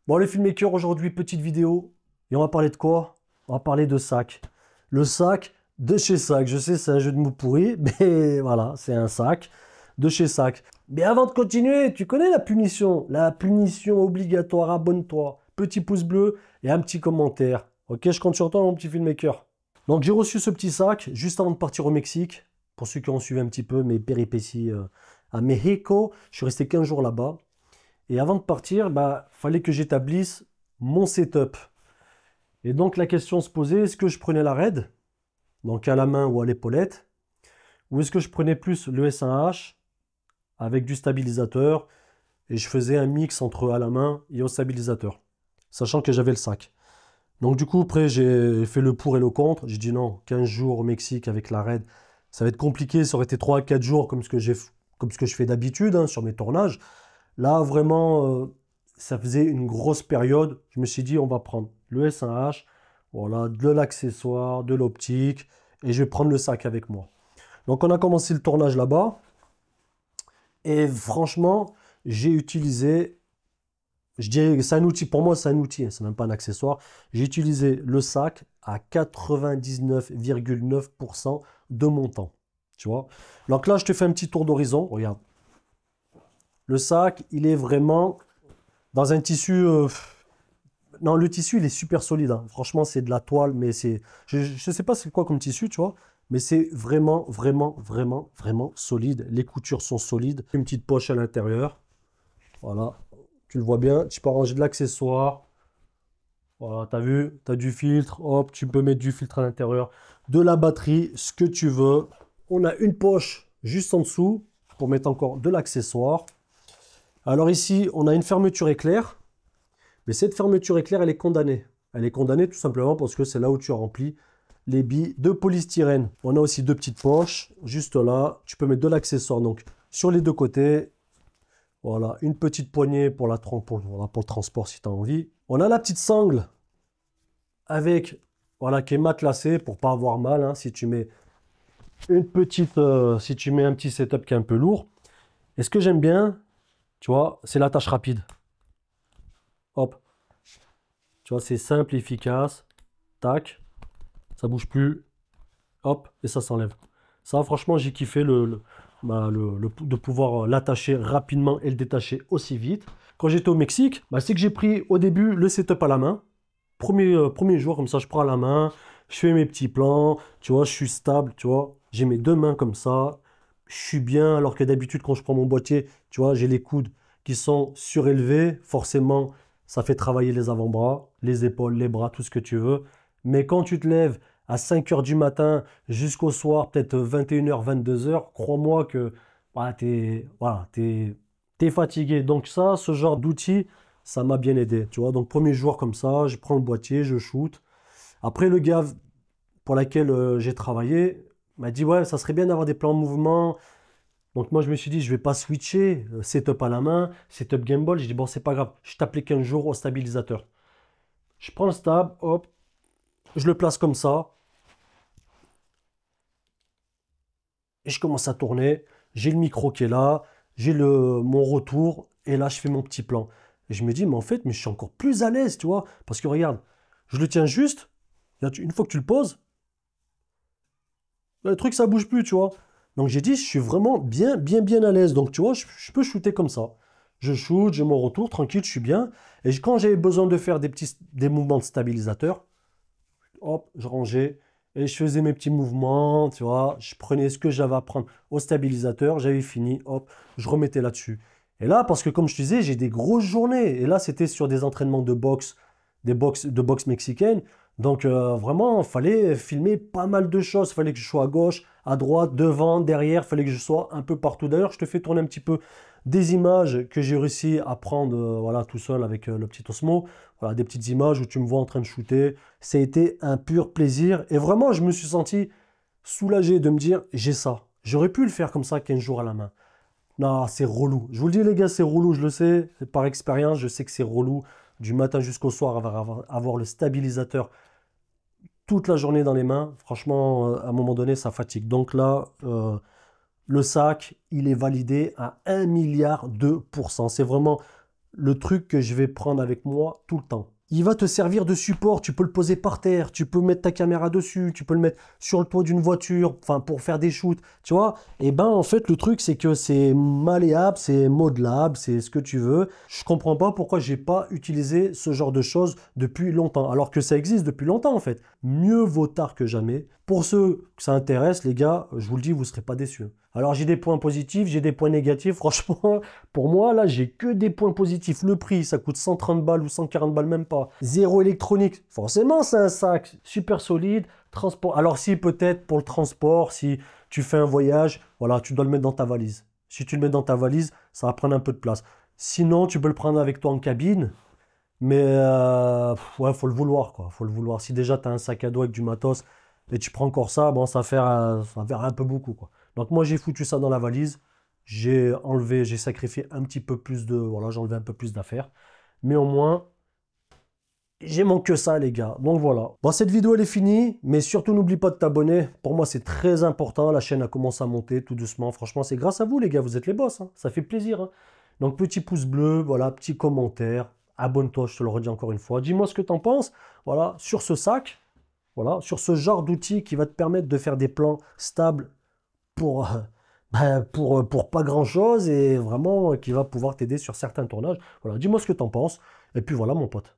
Bon, les filmmakers, aujourd'hui, petite vidéo. Et on va parler de quoi? On va parler de sac. Le sac de chez Sac. Je sais, c'est un jeu de mots pourri, mais voilà, c'est un sac de chez Sac. Mais avant de continuer, tu connais la punition? La punition obligatoire, abonne-toi. Petit pouce bleu et un petit commentaire. Ok, je compte sur toi, mon petit filmmaker. Donc, j'ai reçu ce petit sac juste avant de partir au Mexique. Pour ceux qui ont suivi un petit peu mes péripéties à Mexico, je suis resté 15 jours là-bas. Et avant de partir, fallait que j'établisse mon setup. Et donc la question se posait, est-ce que je prenais la RAID, donc à la main ou à l'épaulette, ou est-ce que je prenais plus le S1H avec du stabilisateur et je faisais un mix entre à la main et au stabilisateur, sachant que j'avais le sac. Donc du coup, après, j'ai fait le pour et le contre. J'ai dit non, 15 jours au Mexique avec la RAID, ça va être compliqué. Ça aurait été 3 à 4 jours comme ce que je fais d'habitude hein, sur mes tournages. Là, vraiment, ça faisait une grosse période. Je me suis dit, on va prendre le S1H, voilà, de l'accessoire, de l'optique, et je vais prendre le sac avec moi. Donc, on a commencé le tournage là-bas. Et franchement, j'ai utilisé, je dirais que c'est un outil, pour moi, c'est un outil, hein, c'est même pas un accessoire. J'ai utilisé le sac à 99,9% de mon temps. Tu vois? Donc là, je te fais un petit tour d'horizon. Regarde. Le sac, il est vraiment dans un tissu. Non, le tissu, il est super solide, hein. Franchement, c'est de la toile, mais c'est. Je ne sais pas c'est quoi comme tissu, tu vois. Mais c'est vraiment, vraiment, vraiment, vraiment solide. Les coutures sont solides. Une petite poche à l'intérieur. Voilà. Tu le vois bien. Tu peux ranger de l'accessoire. Voilà, tu as vu, tu as du filtre. Hop, tu peux mettre du filtre à l'intérieur. De la batterie, ce que tu veux. On a une poche juste en dessous pour mettre encore de l'accessoire. Alors ici, on a une fermeture éclair, mais cette fermeture éclair, elle est condamnée. Elle est condamnée tout simplement parce que c'est là où tu remplis les billes de polystyrène. On a aussi deux petites poches, juste là. Tu peux mettre de l'accessoire donc sur les deux côtés. Voilà, une petite poignée pour pour le transport si tu as envie. On a la petite sangle avec, voilà, qui est matelassée pour pas avoir mal hein, si tu mets si tu mets un petit setup qui est un peu lourd. Et ce que j'aime bien, tu vois, c'est l'attache rapide. Hop. Tu vois, c'est simple, efficace. Tac. Ça bouge plus. Hop. Et ça s'enlève. Ça, franchement, j'ai kiffé de pouvoir l'attacher rapidement et le détacher aussi vite. Quand j'étais au Mexique, c'est que j'ai pris au début le setup à la main. Premier jour, comme ça, je prends à la main. Je fais mes petits plans. Tu vois, je suis stable. Tu vois, j'ai mes deux mains comme ça. Je suis bien. Alors que d'habitude, quand je prends mon boîtier, tu vois, j'ai les coudes qui sont surélevés. Forcément, ça fait travailler les avant-bras, les épaules, les bras, tout ce que tu veux. Mais quand tu te lèves à 5 heures du matin jusqu'au soir, peut-être 21 h, 22 h, crois-moi que t'es fatigué. Donc ça, ce genre d'outil, ça m'a bien aidé. Tu vois, donc premier jour comme ça, je prends le boîtier, je shoot. Après, le gars pour lequel j'ai travaillé m'a dit, ouais, ça serait bien d'avoir des plans en mouvement. Donc moi, je me suis dit, je vais pas switcher, setup à la main, setup gimbal. J'ai dit, bon, c'est pas grave, je t'applique un jour au stabilisateur. Je prends le stab, hop, je le place comme ça, et je commence à tourner. J'ai le micro qui est là, j'ai mon retour, et là, je fais mon petit plan. Et je me dis, mais en fait, mais je suis encore plus à l'aise, tu vois, parce que regarde, je le tiens juste, une fois que tu le poses, le truc, ça bouge plus, tu vois. Donc j'ai dit, je suis vraiment bien, bien, bien à l'aise. Donc tu vois, je peux shooter comme ça. Je shoot, j'ai mon retour, tranquille, je suis bien. Et quand j'avais besoin de faire des mouvements de stabilisateur, hop, je rangeais et je faisais mes petits mouvements, tu vois. Je prenais ce que j'avais à prendre au stabilisateur, j'avais fini, hop, je remettais là-dessus. Et là, parce que comme je te disais, j'ai des grosses journées. Et là, c'était sur des entraînements de boxe, de boxe mexicaine. Donc vraiment, il fallait filmer pas mal de choses. Il fallait que je sois à gauche, à droite, devant, derrière. Il fallait que je sois un peu partout. D'ailleurs, je te fais tourner un petit peu des images que j'ai réussi à prendre voilà, tout seul avec le petit Osmo. Voilà, des petites images où tu me vois en train de shooter. Ça a été un pur plaisir. Et vraiment, je me suis senti soulagé de me dire, j'ai ça. J'aurais pu le faire comme ça 15 jours à la main. Non, c'est relou. Je vous le dis, les gars, c'est relou, je le sais. Par expérience, je sais que c'est relou. Du matin jusqu'au soir, avoir le stabilisateur toute la journée dans les mains. Franchement, à un moment donné, ça fatigue. Donc là, le sac, il est validé à 1 milliard 2%. C'est vraiment le truc que je vais prendre avec moi tout le temps. Il va te servir de support, tu peux le poser par terre, tu peux mettre ta caméra dessus, tu peux le mettre sur le toit d'une voiture, enfin pour faire des shoots, tu vois. Et ben en fait le truc c'est que c'est malléable, c'est modelable, c'est ce que tu veux. Je comprends pas pourquoi j'ai pas utilisé ce genre de choses depuis longtemps, alors que ça existe depuis longtemps en fait. Mieux vaut tard que jamais. Pour ceux que ça intéresse les gars, je vous le dis, vous serez pas déçus. Alors j'ai des points positifs, j'ai des points négatifs. Franchement, pour moi, là, j'ai que des points positifs. Le prix, ça coûte 130 balles ou 140 balles, même pas. Zéro électronique. Forcément, c'est un sac super solide. Transport. Alors si peut-être pour le transport, si tu fais un voyage, voilà, tu dois le mettre dans ta valise. Si tu le mets dans ta valise, ça va prendre un peu de place. Sinon, tu peux le prendre avec toi en cabine. Mais ouais, faut le vouloir, quoi. Faut le vouloir. Si déjà tu as un sac à dos avec du matos et tu prends encore ça, bon, ça va faire un peu beaucoup, quoi. Donc moi, j'ai foutu ça dans la valise. J'ai enlevé, j'ai sacrifié un petit peu plus de... Voilà, j'ai enlevé un peu plus d'affaires. Mais au moins, j'ai mon que ça, les gars. Donc voilà. Bon, cette vidéo, elle est finie. Mais surtout, n'oublie pas de t'abonner. Pour moi, c'est très important. La chaîne a commencé à monter tout doucement. Franchement, c'est grâce à vous, les gars. Vous êtes les boss, hein. Ça fait plaisir, hein. Donc, petit pouce bleu, voilà, petit commentaire. Abonne-toi, je te le redis encore une fois. Dis-moi ce que tu en penses. Voilà, sur ce sac. Voilà, sur ce genre d'outil qui va te permettre de faire des plans stables pour, pour pas grand-chose et vraiment qui va pouvoir t'aider sur certains tournages. Voilà, dis-moi ce que tu en penses. Et puis voilà, mon pote.